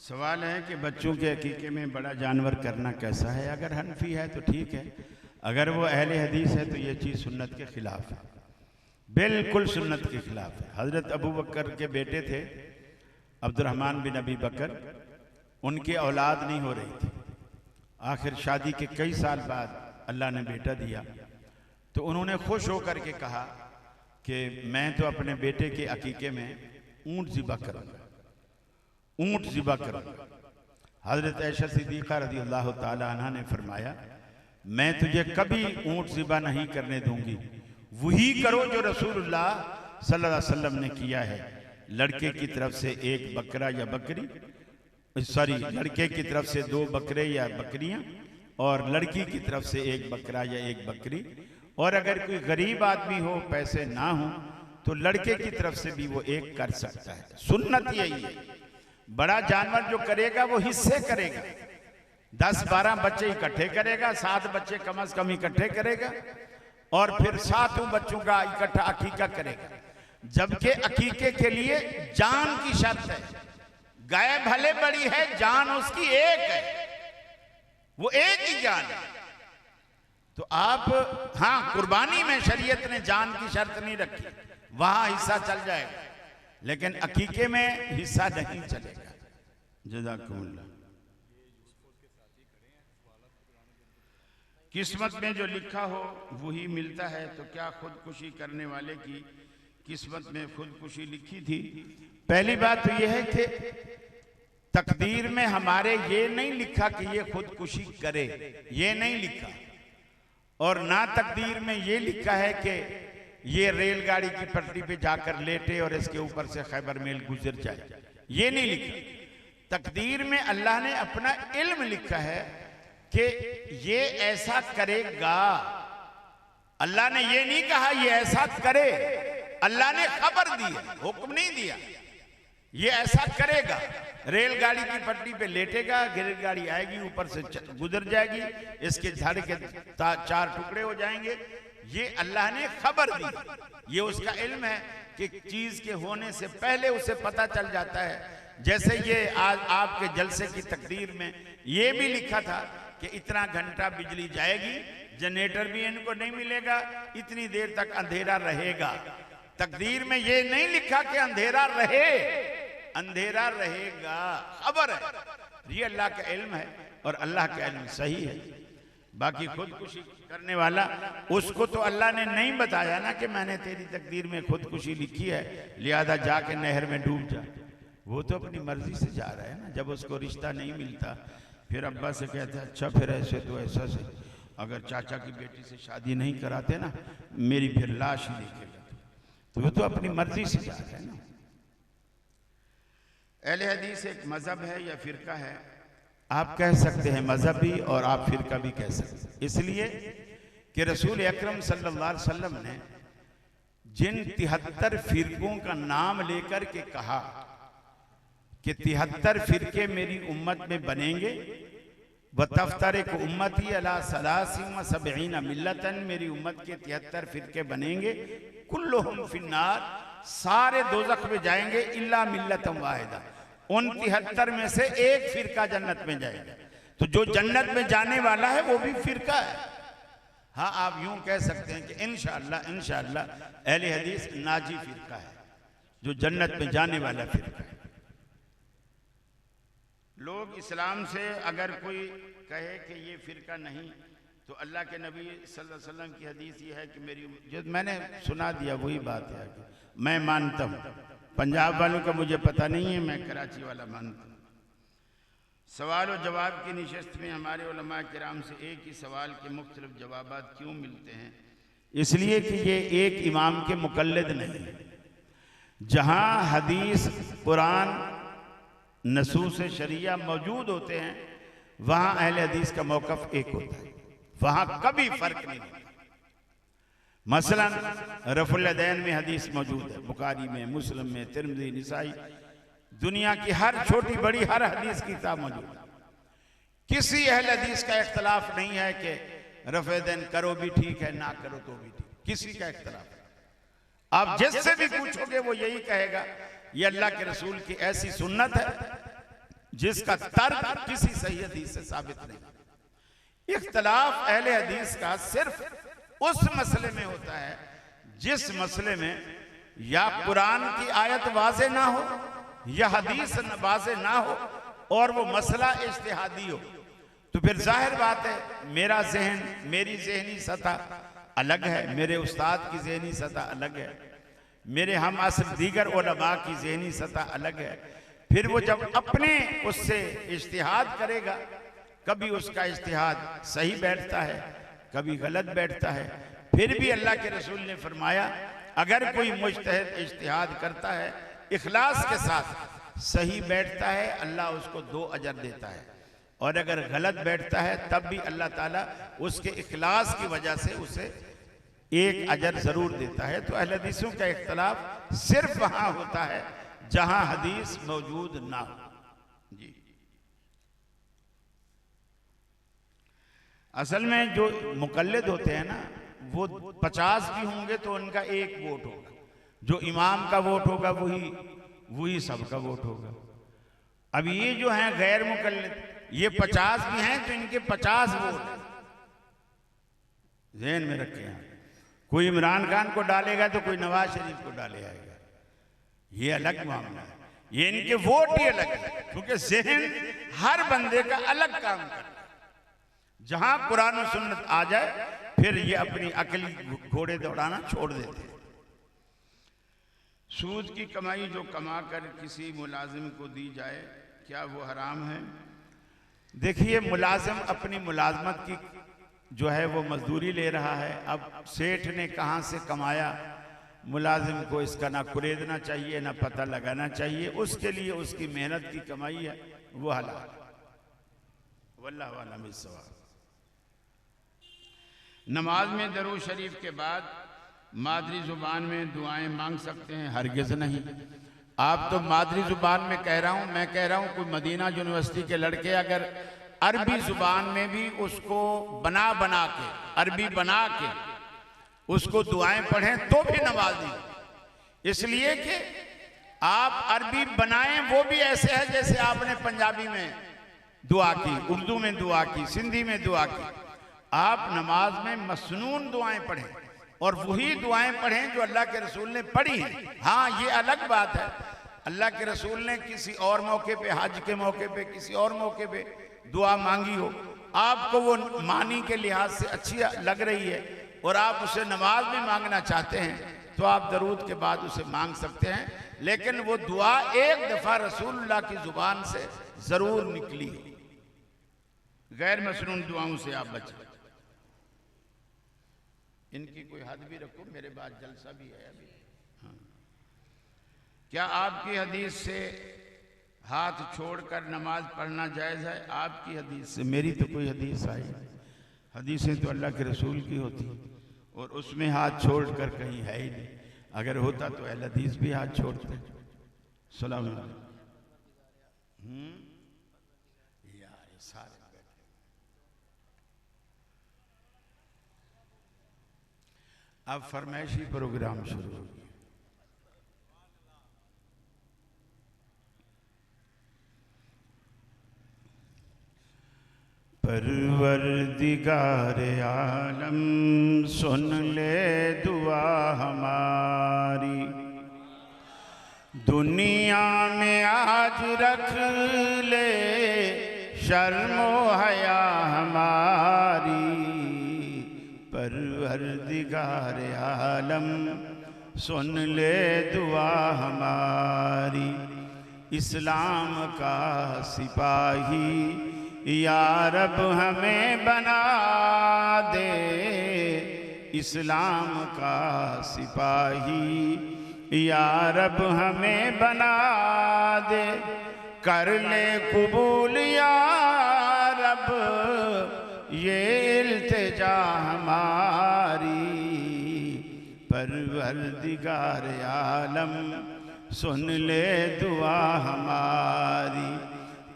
सवाल है कि बच्चों के अकीके में बड़ा जानवर करना कैसा है। अगर हनफी है तो ठीक है, अगर वो अहले हदीस है तो ये चीज़ सुन्नत के ख़िलाफ़ है, बिल्कुल सुन्नत के ख़िलाफ़ है। हज़रत अबू बकर के बेटे थे अब्दुर्रहमान बिन अबी बकर, उनकी औलाद नहीं हो रही थी। आखिर शादी के कई साल बाद अल्लाह ने बेटा दिया, तो उन्होंने खुश होकर के कहा कि मैं तो अपने बेटे के अकीके में ऊँट ज़िबा करूँगा, ऊँट ज़िबा करूँगा। हज़रत आयशा सिद्दीक़ा रज़ी अल्लाह ताला अन्हा ने फरमाया, मैं तुझे कभी ऊँट ज़िबा नहीं करने दूंगी, वही करो जो रसूलुल्लाह सल्लल्लाहु अलैहि वसल्लम ने किया है। लड़के की तरफ से एक बकरा या बकरी, लड़के की तरफ से 2 बकरे या बकरियां, और लड़की की तरफ से 1 बकरा या 1 बकरी। और अगर कोई गरीब आदमी हो, पैसे ना हो, तो लड़के की तरफ से भी वो 1 कर सकता है। सुन्नत यही है, बड़ा जानवर जो करेगा वो हिस्से करेगा, 10-12 बच्चे इकट्ठे करेगा, 7 बच्चे कम से कम इकट्ठे करेगा, और फिर 7 बच्चों का इकट्ठा अकीका करेगा। जबकि अकीके के लिए जान की शर्त है। गाय भले बड़ी है, जान उसकी 1 है, वो 1 ही जान है। तो आप हाँ, कुर्बानी में शरीयत ने जान की शर्त नहीं रखी, वहां हिस्सा चल जाएगा, लेकिन अकीके में हिस्सा नहीं चलेगा। जज़ाकुमुल्लाह। किस्मत में जो लिखा हो वही मिलता है, तो क्या खुदकुशी करने वाले की किस्मत में खुदकुशी लिखी थी? पहली बात तो यह है कि तकदीर में हमारे ये नहीं लिखा कि ये खुदकुशी करे, ये नहीं लिखा। और ना तकदीर में ये लिखा है कि ये रेलगाड़ी की पटरी पे जाकर लेटे और इसके ऊपर से खैबर मेल गुजर जाए, ये नहीं लिखा। तकदीर में अल्लाह ने अपना इल्म लिखा है कि ये ऐसा करेगा। अल्लाह ने ये नहीं कहा ये ऐसा करे, अल्लाह ने खबर दी, हुक्म नहीं दिया। ये ऐसा करेगा, रेलगाड़ी की पटरी पे लेटेगा, रेलगाड़ी आएगी, ऊपर से गुजर जाएगी, इसके धड़ के 4 टुकड़े हो जाएंगे। ये अल्लाह ने खबर दी, ये उसका इल्म है कि चीज के होने से पहले उसे पता चल जाता है। जैसे ये आज आपके जलसे की तकदीर में ये भी लिखा था कि इतना घंटा बिजली जाएगी, जनरेटर भी इनको नहीं मिलेगा, इतनी देर तक अंधेरा रहेगा। तकदीर में ये नहीं लिखा कि अंधेरा रहे, अंधेरा रहेगा, खबर है। ये अल्लाह का इल्म है और अल्लाह का इल्म सही है। बाकी खुदकुशी करने वाला, उसको तो अल्लाह ने नहीं बताया ना कि मैंने तेरी तकदीर में खुदकुशी लिखी है, लिहाजा जाके नहर में डूब जा। वो तो अपनी मर्जी से जा रहा है ना। जब उसको रिश्ता नहीं मिलता, फिर अब्बा से कहता है अच्छा फिर ऐसे तो ऐसा से, अगर चाचा की बेटी से शादी नहीं कराते ना, मेरी फिर लाश ही देखेगा। तो वो तो अपनी मर्जी से जा रहा है ना। अहले हदीस एक मजहब है या फिरका है? आप कह सकते हैं मजहब भी, और आप फिरका भी कह सकते हैं, इसलिए कि रसूल अकरम सल्लल्लाहु अलैहि वसल्लम ने जिन 73 फिरकों का नाम लेकर के कहा कि 73 फिरके मेरी उम्मत में बनेंगे, व तफ्तरिक उम्मती अला 73 मिल्लतन, मेरी उम्मत के 73 फिरके बनेंगे, कुल्लुहुम फिन्नार, सारे दोज़ख में जाएंगे, इल्ला मिल्लतम वाहिदा, उन 73 में से एक फिरका जन्नत में जाएगा। तो जो जन्नत में जाने वाला है वो भी फिरका है। हाँ, आप यूं कह सकते हैं कि इंशाअल्लाह अहले हदीस नाजी फिरका है, जो जन्नत में जाने वाला फिरका है। लोग इस्लाम से अगर कोई कहे कि ये फिरका नहीं, तो अल्लाह के नबी सल्लल्लाहु अलैहि वसल्लम की हदीस ये है कि मेरी, जो मैंने सुना दिया वही बात है कि मैं मानता हूँ। पंजाब वालों का मुझे पता नहीं है, मैं कराची वाला मानता हूँ। सवाल और जवाब की निशस्त में हमारे उलमा किराम से एक ही सवाल के मुख्तलिफ जवाबात क्यों मिलते हैं? इसलिए कि ये एक इमाम के मुकल्लिद नहीं है। जहाँ हदीस, कुरान, नसूस शरिया मौजूद होते हैं, वहाँ अहले हदीस का मौक़िफ़ एक होता है, वहाँ कभी फ़र्क नहीं होता। मसलन रफ़ुल यदैन में हदीस मौजूद है, बुखारी में, मुस्लिम में, तिरमिज़ी, निसाई, दुनिया की हर छोटी बड़ी हर हदीस की किताब मौजूद है। किसी अहले हदीस का इख्तलाफ नहीं है कि रफ़ यदैन करो भी ठीक है, ना करो तो भी ठीक, किसी का इख्तलाफ नहीं। आप जिससे भी पूछोगे वो यही कहेगा ये अल्लाह के रसूल की ऐसी सुन्नत है, जिसका तर्क किसी सही हदीस से साबित नहीं। इख्तलाफ अहले हदीस का सिर्फ उस मसले में होता है जिस मसले में या कुरान की आयत वाज़े ना हो या हदीस वाज़े ना हो और वो मसला इज्तिहादी हो। तो फिर जाहिर बात है मेरा जहन, मेरी जहनी सतह अलग है, मेरे उस्ताद की जहनी सतह अलग है, मेरे हम असर दीगर उलमा की जहनी सतह अलग है। फिर वो जब अपने उससे इज्तिहाद करेगा, कभी उसका इज्तिहाद सही बैठता है, कभी गलत बैठता है। फिर भी अल्लाह के रसूल ने फरमाया अगर कोई मुज्तहिद इज्तिहाद करता है इखलास के साथ, सही बैठता है, अल्लाह उसको 2 अजर देता है, और अगर गलत बैठता है तब भी अल्लाह ताला उसके इखलास की वजह से उसे 1 अजर जरूर देता है। तो अहले हदीसों का इख्तलाफ सिर्फ वहां होता है जहां हदीस मौजूद ना हो। जी, असल में जो मुकल्लिद होते हैं ना, वो 50 भी होंगे तो उनका 1 वोट होगा, जो इमाम का वोट होगा वही सबका वोट होगा। अब ये जो हैं गैर मुकल्लिद, ये 50 भी हैं तो इनके 50 वोट हैं। ज़हन में रखें हैं, कोई इमरान खान को डालेगा तो कोई नवाज शरीफ को डाले आएगा, ये अलग मामला है। ये इनके वोट ही अलग है, क्योंकि ज़हन हर बंदे का अलग काम करता है। जहां कुरान और सुन्नत आ जाए फिर ये अपनी अकली घोड़े दौड़ाना छोड़ देते हैं। सूद की कमाई जो कमा कर किसी मुलाजिम को दी जाए, क्या वो हराम है? देखिए, मुलाजिम अपनी मुलाजमत की जो है वो मजदूरी ले रहा है। अब सेठ ने कहाँ से कमाया, मुलाजिम को इसका ना कुरेदना चाहिए ना पता लगाना चाहिए। उसके लिए उसकी मेहनत की कमाई है, वो हलाल। वल्लाहु अलम बिस्सवाब। नमाज में दरूद शरीफ के बाद मादरी जुबान में दुआएं मांग सकते हैं? हरगिज नहीं। आप तो मादरी जुबान में कह रहा हूं, मैं कह रहा हूं कोई मदीना यूनिवर्सिटी के लड़के अगर अरबी जुबान में भी उसको बना के अरबी बना के उसको दुआएं पढ़ें तो भी नमाज नहीं। इसलिए कि आप अरबी बनाएं वो भी ऐसे है जैसे आपने पंजाबी में दुआ की, उर्दू में दुआ की, सिंधी में दुआ की। आप नमाज में मसनून दुआएं पढ़ें और वही दुआएं पढ़ें जो अल्लाह के रसूल ने पढ़ी हैं। हाँ, ये अलग बात है, अल्लाह के रसूल ने किसी और मौके पे, हज के मौके पे, किसी और मौके पे दुआ मांगी हो, आपको वो मानी के लिहाज से अच्छी लग रही है और आप उसे नमाज में मांगना चाहते हैं तो आप दरूद के बाद उसे मांग सकते हैं। लेकिन वो दुआ एक दफा रसूलुल्लाह की जुबान से जरूर निकली। गैर मसनून दुआओं से आप बचें। इनकी कोई हद भी रखो, मेरे बाद जलसा भी है अभी। हाँ। क्या आपकी हदीस से हाथ छोड़कर नमाज पढ़ना जायज़ है? आपकी हदीस से? मेरी तो कोई हदीस आई नहीं। हदीसें तो अल्लाह के रसूल की होती और उसमें हाथ छोड़कर कहीं है ही नहीं। अगर होता तो अहले हदीस भी हाथ छोड़ते। सलाम अलैकुम। यार सारे अब फरमाइशी प्रोग्राम शुरू हो गया। परवरदिगार आलम सुन ले दुआ हमारी, दुनिया में आज रख ले शर्मो हया हमारी। परवरदिगार आलम सुन ले दुआ हमारी, इस्लाम का सिपाही या रब हमें बना दे। इस्लाम का सिपाही या रब हमें बना दे। कर ले कबूल या रब ये इल्तिजा हमारी। परवरदिगार आलम सुन ले दुआ हमारी।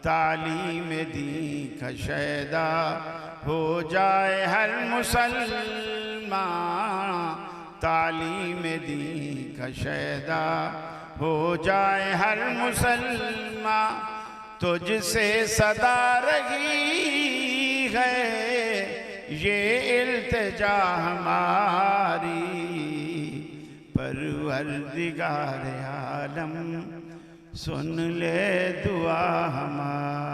तालीम दी का शैदा हो जाए हर मुसलमान। तालीम दी का शैदा हो जाए हर मुसलमान। तुझसे सदा रही है ये इल्तिजा हमारी, परवरदिगार आलम सुन ले दुआ हमारी।